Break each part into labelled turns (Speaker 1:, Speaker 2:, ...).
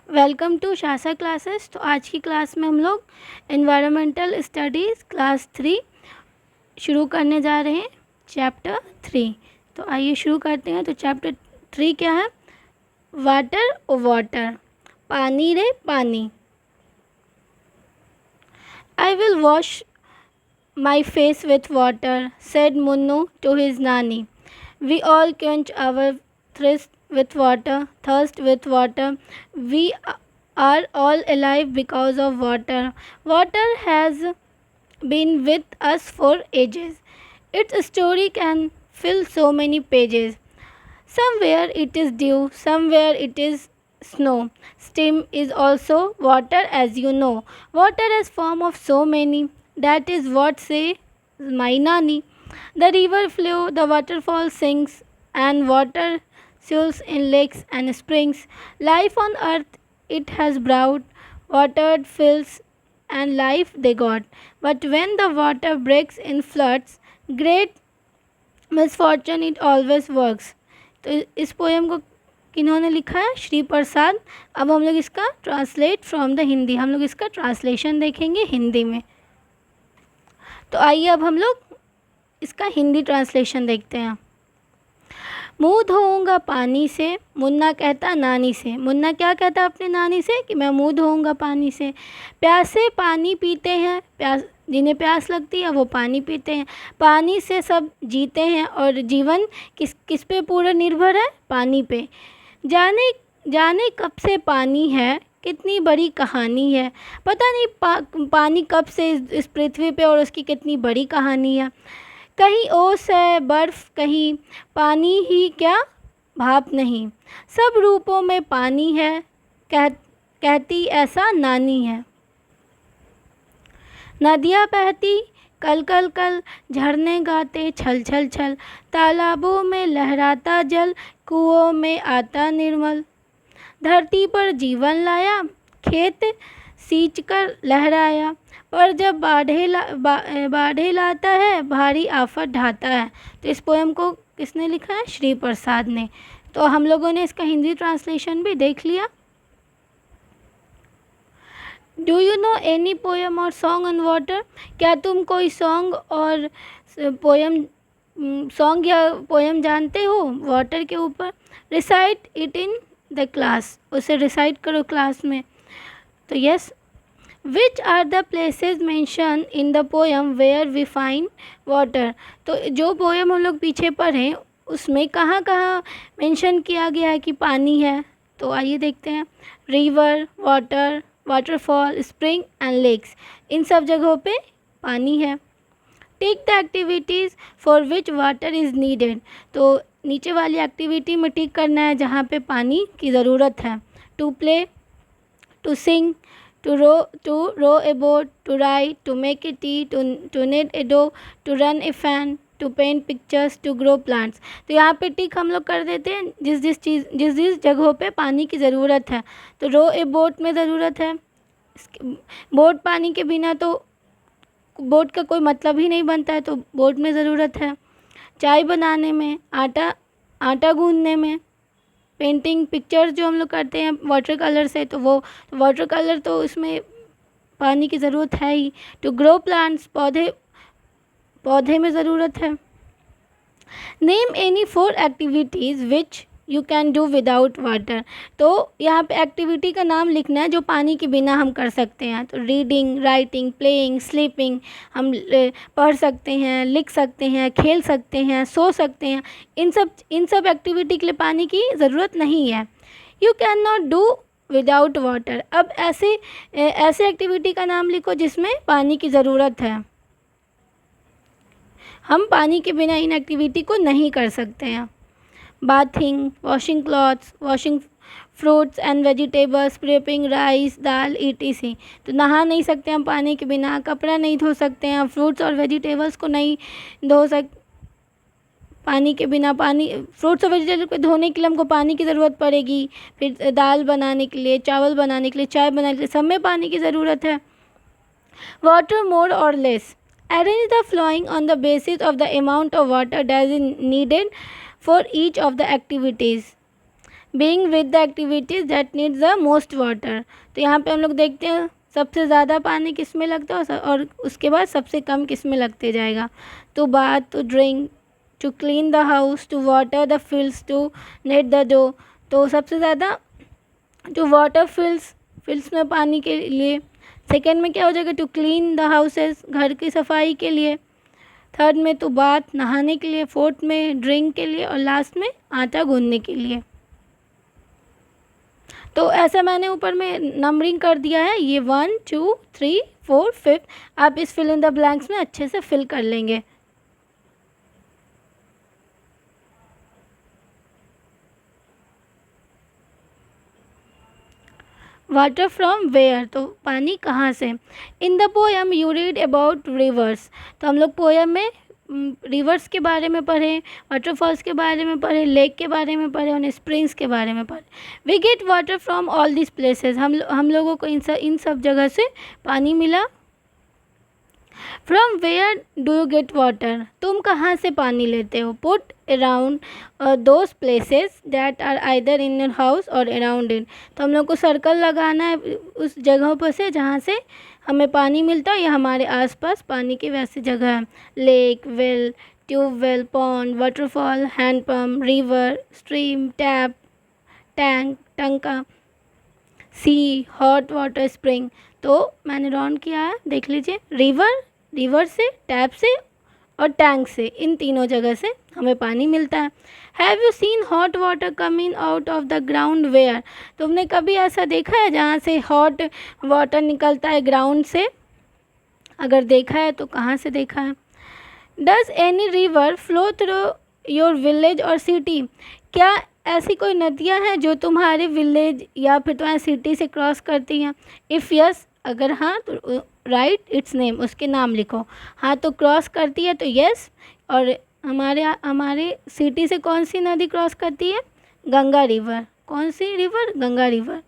Speaker 1: Welcome to शासा classes. तो आज की क्लास में हम लोग एनवायरमेंटल स्टडीज़ क्लास 3 शुरू करने जा रहे हैं, चैप्टर 3। तो आइए शुरू करते हैं। तो चैप्टर 3 क्या है? वाटर ओ वाटर, पानी रे पानी। I will wash my face with water, said Munnu to his nanny. We all quench our thirst with water. We are all alive because of water. Water has been with us for ages. Its story can fill so many pages. Somewhere it is dew, somewhere it is snow. Steam is also water, as you know. Water is form of so many. That is what say my nanny. The river flow, the waterfall sings, and water swirls in lakes and springs. Life on earth it has brought, watered fields and life they got. But when the water breaks in floods, great misfortune it always works. तो इस poem को किन्होंने लिखा है? श्री प्रसाद। अब हम लोग इसका translate from the Hindi, हम लोग इसका ट्रांसलेशन देखेंगे हिंदी में। तो आइए अब हम लोग इसका हिंदी ट्रांसलेशन देखते हैं। मुँह धोऊंगा पानी से, मुन्ना कहता नानी से। मुन्ना क्या कहता अपनी नानी से कि मैं मुँह धोऊंगा पानी से। प्यासे पानी पीते हैं, जिन्हें प्यास लगती है वो पानी पीते हैं। पानी से सब जीते हैं और जीवन किस किस पे पूरा निर्भर है? पानी पे। जाने जाने कब से पानी है, कितनी बड़ी कहानी है। पता नहीं पानी कब से इस पृथ्वी पे और उसकी कितनी बड़ी कहानी है। कहीं ओस है बर्फ़, कहीं पानी ही क्या भाप नहीं। सब रूपों में पानी है, कहती ऐसा नानी है। नदियाँ बहती कल कल कल, झरने गाते छल छल छल। तालाबों में लहराता जल, कुओं में आता निर्मल। धरती पर जीवन लाया, खेत सींच कर लहराया। पर जब बाढ़े लाता है, भारी आफत ढाता है। तो इस पोएम को किसने लिखा है? श्री प्रसाद ने। तो हम लोगों ने इसका हिंदी ट्रांसलेशन भी देख लिया। Do you no any poem और सॉन्ग ऑन वाटर? क्या तुम कोई सॉन्ग और सॉन्ग या पोएम जानते हो वाटर के ऊपर? Recite it in the class, उसे रिसाइट करो क्लास में। तो yes, which are the places mention in the poem where we find water? तो जो पोएम हम लोग पीछे पढ़ें उसमें कहाँ कहाँ मेंशन किया गया है कि पानी है? तो आइए देखते हैं। River, water, waterfall, spring and lakes, इन सब जगहों पे पानी है। Tick the activities for which water is needed. तो नीचे वाली एक्टिविटी में टिक करना है जहाँ पे पानी की ज़रूरत है। To play, to sing, to row a boat, to write, to make a tea, to knit a dough, to run a fan, to paint pictures, to grow plants। तो यहाँ पे टिक हम लोग कर देते हैं जिस जगहों पे पानी की ज़रूरत है। तो रो ए बोट में ज़रूरत है, बोट पानी के बिना तो बोट का कोई मतलब ही नहीं बनता है, तो बोट में ज़रूरत है। चाय बनाने में, आटा गूंदने में, पेंटिंग पिक्चर जो हम लोग करते हैं वाटर कलर से, तो वो वाटर कलर तो उसमें पानी की ज़रूरत है ही। टू ग्रो प्लांट्स, पौधे में ज़रूरत है। Name any 4 activities which you can do without water. तो यहाँ पे एक्टिविटी का नाम लिखना है जो पानी के बिना हम कर सकते हैं। तो रीडिंग, राइटिंग, प्लेइंग, स्लीपिंग, हम पढ़ सकते हैं, लिख सकते हैं, खेल सकते हैं, सो सकते हैं। इन सब एक्टिविटी के लिए पानी की ज़रूरत नहीं है। You can not do without water. अब ऐसे एक्टिविटी का नाम लिखो जिसमें पानी की ज़रूरत है। हम पानी के बिना इन एक्टिविटी को नहीं कर सकते हैं। Bathing, washing clothes, washing fruits and vegetables, preparing rice, dal, etc. तो नहा नहीं सकते हम पानी के बिना, कपड़ा नहीं धो सकते हैं, फ्रूट्स और वेजिटेबल्स को नहीं धो पानी के बिना। फ्रूट्स और वेजिटेबल को धोने के लिए हमको पानी की ज़रूरत पड़ेगी। फिर दाल बनाने के लिए, चावल बनाने के लिए, चाय बनाने के लिए, सब में पानी की ज़रूरत है। वाटर मोर और less, arrange the flowing on the basis of the amount of water that is needed for each of the activities. Being with the activities that needs the most water. तो यहाँ पे हम लोग देखते हैं सबसे ज़्यादा पानी किस में लगता है और उसके बाद सबसे कम किस में लगते जाएगा। To bath, to drink, to clean the house, to water the fields, to knead the dough. तो सबसे ज़्यादा टू वाटर फील्ड्स में पानी के लिए। सेकेंड में क्या हो जाएगा, टू क्लीन द हाउसेस, घर की सफाई के लिए। थर्ड में टू बाथ, नहाने के लिए। फोर्थ में ड्रिंक के लिए और लास्ट में आटा गूंदने के लिए। तो ऐसा मैंने ऊपर में नंबरिंग कर दिया है, ये 1 2 3 4 5। आप इस फिल इन द ब्लैंक्स में अच्छे से फिल कर लेंगे। वाटर फ्रॉम वेयर, तो पानी कहाँ से। इन the poem you read about reverse, तो हम लोग पोएम में रिवर्स के बारे में पढ़े, वाटरफॉल्स के बारे में पढ़े, लेक के बारे में पढ़े और स्प्रिंग्स के बारे में पढ़े। We get water from all this places, हम लोगों को इन सब जगह से पानी मिला। From where do you get water, तुम कहाँ से पानी लेते हो। Put around those places that are either in your house or around it, तो हम लोग को सर्कल लगाना है उस जगहों पर से जहाँ से हमें पानी मिलता है या हमारे आसपास पानी की वैसी जगह है। Lake, well, tubewell, pond, waterfall, handpump, river, stream, tap, tank, टंका, सी, हॉट वाटर स्प्रिंग। तो मैंने राउंड किया है, देख लीजिए। रिवर से, टैप से और टैंक से, इन तीनों जगह से हमें पानी मिलता है। Have you seen hot water coming out of the ground where, तुमने कभी ऐसा देखा है जहाँ से हॉट वाटर निकलता है ग्राउंड से। अगर देखा है तो कहाँ से देखा है। Does any river flow through your village और सिटी, क्या ऐसी कोई नदियाँ हैं जो तुम्हारे विलेज या फिर तुम्हारे सिटी से क्रॉस करती हैं। इफ़ यस, अगर हाँ तो राइट इट्स नेम, उसके नाम लिखो। हाँ तो क्रॉस करती है तो यस। और हमारे सिटी से कौन सी नदी क्रॉस करती है, गंगा रिवर। कौन सी river, Ganga river.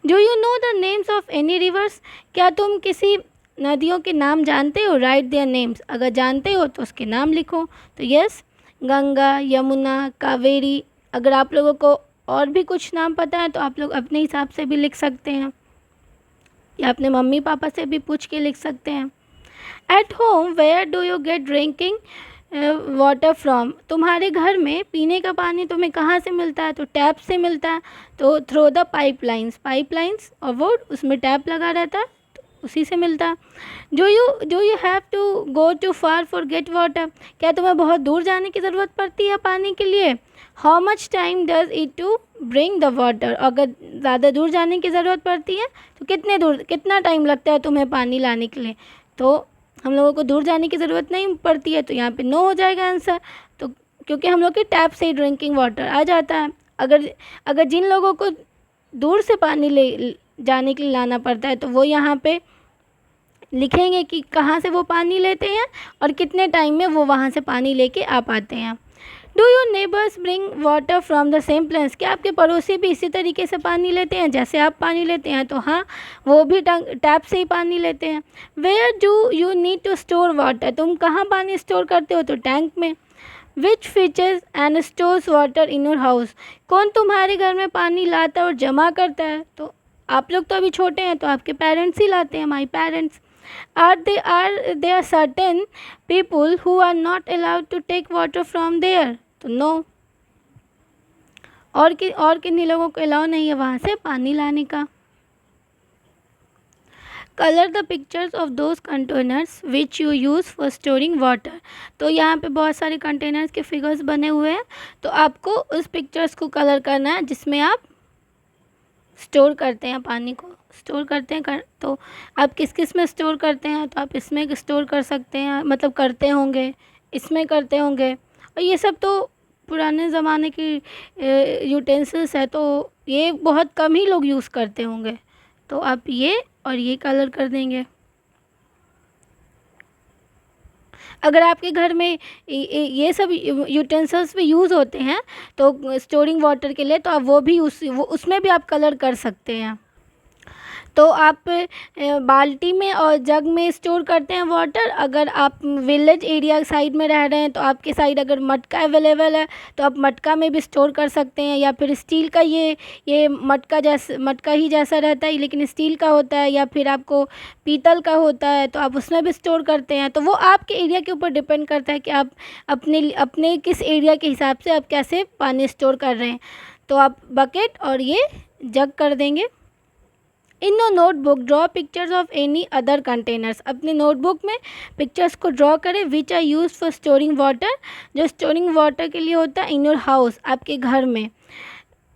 Speaker 1: Do you know the names of any rivers, क्या तुम किसी नदियों के नाम जानते हो। राइट देयर नेम्स, अगर जानते हो तो उसके नाम लिखो। तो यस, गंगा, यमुना, कावेरी। अगर आप लोगों को और भी कुछ नाम पता है तो आप लोग अपने हिसाब से भी लिख सकते हैं या अपने मम्मी पापा से भी पूछ के लिख सकते हैं। At home where do you get drinking water from, तुम्हारे घर में पीने का पानी तुम्हें कहाँ से मिलता है। तो टैप से मिलता है, तो थ्रो द पाइपलाइंस और वो उसमें टैप लगा रहता है तो उसी से मिलता है। Do you have to go to far for get water, क्या तुम्हें बहुत दूर जाने की ज़रूरत पड़ती है पानी के लिए। How much time does it to bring the water, अगर ज़्यादा दूर जाने की ज़रूरत पड़ती है तो कितना टाइम लगता है तुम्हें पानी लाने के लिए। तो हम लोगों को दूर जाने की ज़रूरत नहीं पड़ती है, तो यहाँ पे नो हो जाएगा आंसर। तो क्योंकि हम लोग के टैप से ही ड्रिंकिंग वाटर आ जाता है। अगर जिन लोगों को दूर से पानी ले जाने के लिए लाना पड़ता है तो वो यहाँ पे लिखेंगे कि कहाँ से वो पानी लेते हैं और कितने टाइम में वो वहाँ से पानी लेके आ पाते हैं। Do your neighbours bring water from the same place, क्या आपके पड़ोसी भी इसी तरीके से पानी लेते हैं जैसे आप पानी लेते हैं। तो हाँ, वो भी टैप से ही पानी लेते हैं। Where do you need to store water, तुम कहाँ पानी स्टोर करते हो। तो टैंक में। Which features and stores water in your house, कौन तुम्हारे घर में पानी लाता है और जमा करता है। तो आप लोग तो अभी छोटे हैं तो आपके पेरेंट्स ही लाते हैं, my parents. Are there certain people who are not allowed to take water from there? तो no, और किन्हीं लोगों को अलाउ नहीं है वहाँ से पानी लाने का। Colour the pictures of those containers which you use for storing water, तो यहाँ पे बहुत सारे कंटेनर्स के फिगर्स बने हुए हैं, तो आपको उस पिक्चर्स को कलर करना है जिसमें आप स्टोर करते हैं पानी को स्टोर करते हैं तो आप किस किस में स्टोर करते हैं। तो आप इसमें स्टोर कर सकते हैं, मतलब करते होंगे, इसमें करते होंगे। और ये सब तो पुराने ज़माने की यूटेंसिल्स है, तो ये बहुत कम ही लोग यूज़ करते होंगे। तो आप ये और ये कलर कर देंगे। अगर आपके घर में ये सब यूटेंसिल्स भी यूज़ होते हैं तो स्टोरिंग वाटर के लिए, तो आप वो भी उसमें भी आप कलर कर सकते हैं। तो आप बाल्टी में और जग में स्टोर करते हैं वाटर। अगर आप विलेज एरिया साइड में रह रहे हैं तो आपके साइड अगर मटका अवेलेबल है तो आप मटका में भी स्टोर कर सकते हैं, या फिर स्टील का ये मटका ही जैसा रहता है लेकिन स्टील का होता है, या फिर आपको पीतल का होता है तो आप उसमें भी स्टोर करते हैं। तो वो आपके एरिया के ऊपर डिपेंड करता है कि आप अपने किस एरिया के हिसाब से आप कैसे पानी स्टोर कर रहे हैं। तो आप बकेट और ये जग कर देंगे। In your notebook draw pictures of any other containers. अपने नोटबुक में पिक्चर्स को ड्रॉ करें which are use for storing water, जो स्टोरिंग वाटर के लिए होता है। इन योर हाउस, आपके घर में।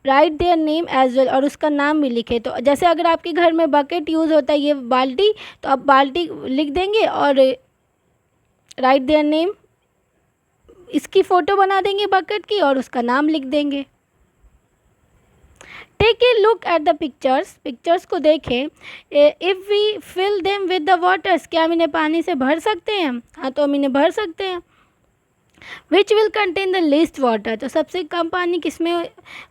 Speaker 1: Write their name as well, और उसका नाम भी लिखे। तो जैसे अगर आपके घर में बकेट यूज़ होता है, ये बाल्टी, तो आप बाल्टी लिख देंगे और राइट देयर नेम, इसकी फ़ोटो बना देंगे बकेट की और उसका नाम लिख देंगे। Take a look at the pictures को देखें। If we fill them with the waters, क्या हम इन्हें पानी से भर सकते हैं? हाँ, तो हम इन्हें भर सकते हैं। Which will contain the least water, तो सबसे कम पानी किस में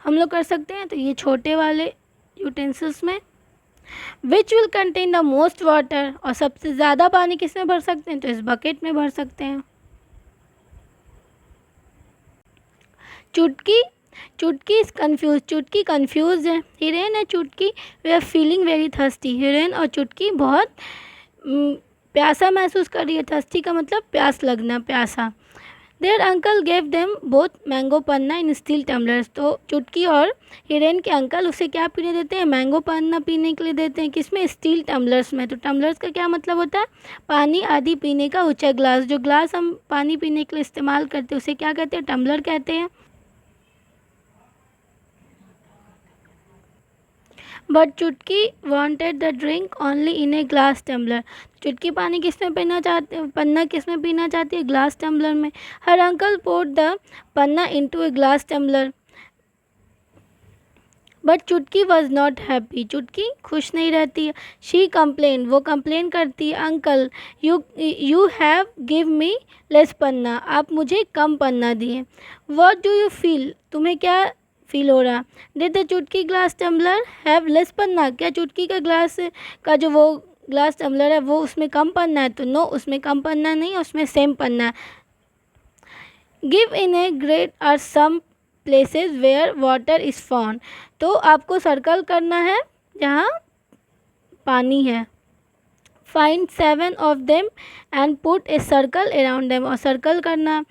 Speaker 1: हम लोग कर सकते हैं? तो ये छोटे वाले यूटेंसिल्स में। Which will contain the most water, और सबसे ज़्यादा पानी किस में भर सकते हैं? तो इस बकेट में भर सकते हैं। चुटकी इज कन्फ्यूज, चुटकी कन्फ्यूज है। हिरेन है Chutki, they are feeling very thirsty. Hiren और चुटकी बहुत प्यासा महसूस कर रही है। थर्स्टी का मतलब प्यास लगना, प्यासा। Their uncle gave them both mango panna in steel tumblers, तो चुटकी और हिरेन के अंकल उसे क्या पीने देते हैं? मैंगो पन्ना पीने के लिए देते हैं। किसमें? स्टील टम्बलर्स में। तो टम्बलर्स का क्या मतलब होता है? पानी आदि पीने का ऊंचा ग्लास। जो ग्लास हम पानी पीने के लिए इस्तेमाल करते हैं उसे क्या कहते हैं? टम्बलर कहते हैं। But Chutki wanted the drink only in a glass tumbler, Chutki पानी किसमें पीना चाहते हैं? पन्ना किसमें पीना चाहती है? ग्लास टम्बलर में। Her uncle poured the panna into a glass tumbler, but Chutki was not happy, Chutki खुश नहीं रहती है। शी कंप्लेन, वो कंप्लेन करती है, uncle you have give me less panna, आप मुझे कम पन्ना दिए। वॉट डू यू फील, तुम्हें क्या फील हो रहा? डिड द चुटकी ग्लास टम्बलर हैव लेस पन्ना, क्या चुटकी का ग्लास का जो वो ग्लास टम्बलर है वो उसमें कम पन्ना है? तो नो, उसमें कम पन्ना नहीं, उसमें सेम पन्ना है। Give in a grid are some places where water is found, तो आपको सर्कल करना है जहाँ पानी है। Find 7 of them and put a circle around them, और सर्कल करना।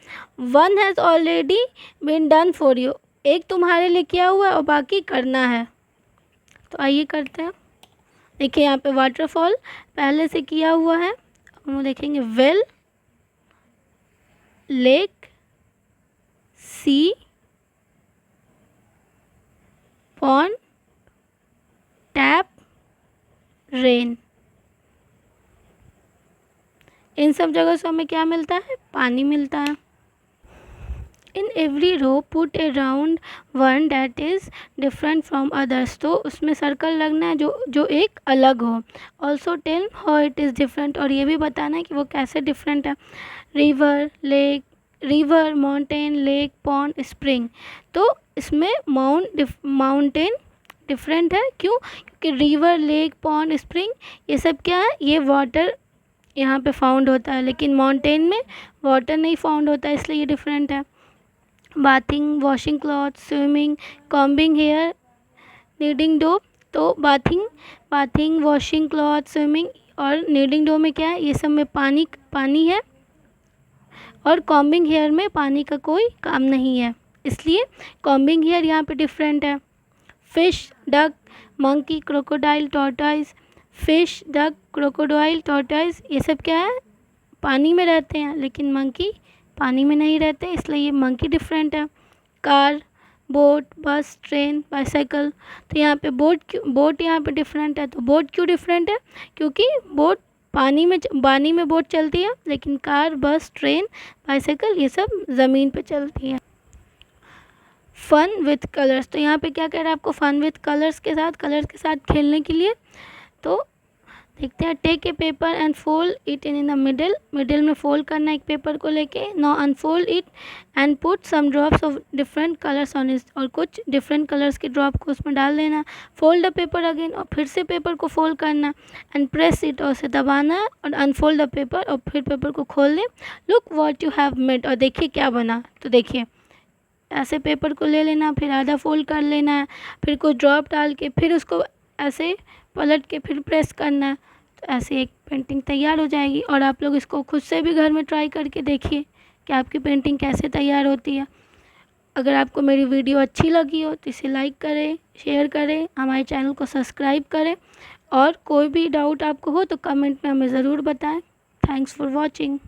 Speaker 1: 1 has already been done for you, एक तुम्हारे लिए किया हुआ है और बाकी करना है। तो आइए करते हैं। देखिए यहाँ पे वाटरफॉल पहले से किया हुआ है। हम देखेंगे वेल, लेक, सी, पॉन्ड, टैप, रेन। इन सब जगह से हमें क्या मिलता है? पानी मिलता है। In every row put a round one that is different from others, तो उसमें सर्कल लगना है जो एक अलग हो। Also tell how it is different, और ये भी बताना है कि वो कैसे डिफरेंट है। River, lake, river, mountain, lake, pond, spring. तो इसमें माउंटेन डिफरेंट है, क्यों? क्योंकि रिवर, लेक, पॉन्ड, स्प्रिंग ये सब क्या है? ये वाटर यहाँ पे फाउंड होता है, लेकिन माउंटेन में वाटर नहीं फाउंड होता है, इसलिए ये डिफरेंट है। Bathing, washing cloth, swimming, combing hair, kneading dough. तो बाथिंग, वॉशिंग क्लॉथ, स्विमिंग और नीडिंग डो में क्या है? ये सब में पानी है, और कॉम्बिंग हेयर में पानी का कोई काम नहीं है, इसलिए कॉम्बिंग हेयर यहाँ पे डिफरेंट है। Fish, duck, monkey, crocodile, tortoise. Fish, duck, crocodile, tortoise ये सब क्या है? पानी में रहते हैं, लेकिन मंकी पानी में नहीं रहते, इसलिए ये मंकी डिफरेंट है। कार, बोट, बस, ट्रेन, बाइसाइकिल। तो यहाँ पे बोट यहाँ पे डिफरेंट है। तो बोट क्यों डिफरेंट है? क्योंकि बोट पानी में बोट चलती है, लेकिन कार, बस, ट्रेन, बाइसाइकिल ये सब ज़मीन पे चलती है। फन विथ कलर्स, तो यहाँ पे क्या कह रहा है आपको? फन विथ कलर्स के साथ खेलने के लिए। तो देखते हैं। Take a paper and fold it in the middle, middle में फोल्ड करना है एक पेपर को लेके। Now unfold it and put some drops of different colours on it, और कुछ डिफरेंट कलर्स के ड्रॉप को उसमें डाल देना। फोल्ड द पेपर अगेन, और फिर से पेपर को फोल्ड करना एंड प्रेस इट, और उसे दबाना है और अनफोल्ड द पेपर, और फिर पेपर को खोल दें। Look what you have made, और देखिए क्या बना। तो देखिए ऐसे पेपर को ले लेना, फिर आधा फोल्ड कर लेना है, फिर कुछ ड्रॉप डाल के फिर उसको ऐसे पलट के फिर प्रेस करना है। तो ऐसे एक पेंटिंग तैयार हो जाएगी। और आप लोग इसको खुद से भी घर में ट्राई करके देखिए कि आपकी पेंटिंग कैसे तैयार होती है। अगर आपको मेरी वीडियो अच्छी लगी हो तो इसे लाइक करें, शेयर करें, हमारे चैनल को सब्सक्राइब करें, और कोई भी डाउट आपको हो तो कमेंट में हमें ज़रूर बताएं। Thanks for watching.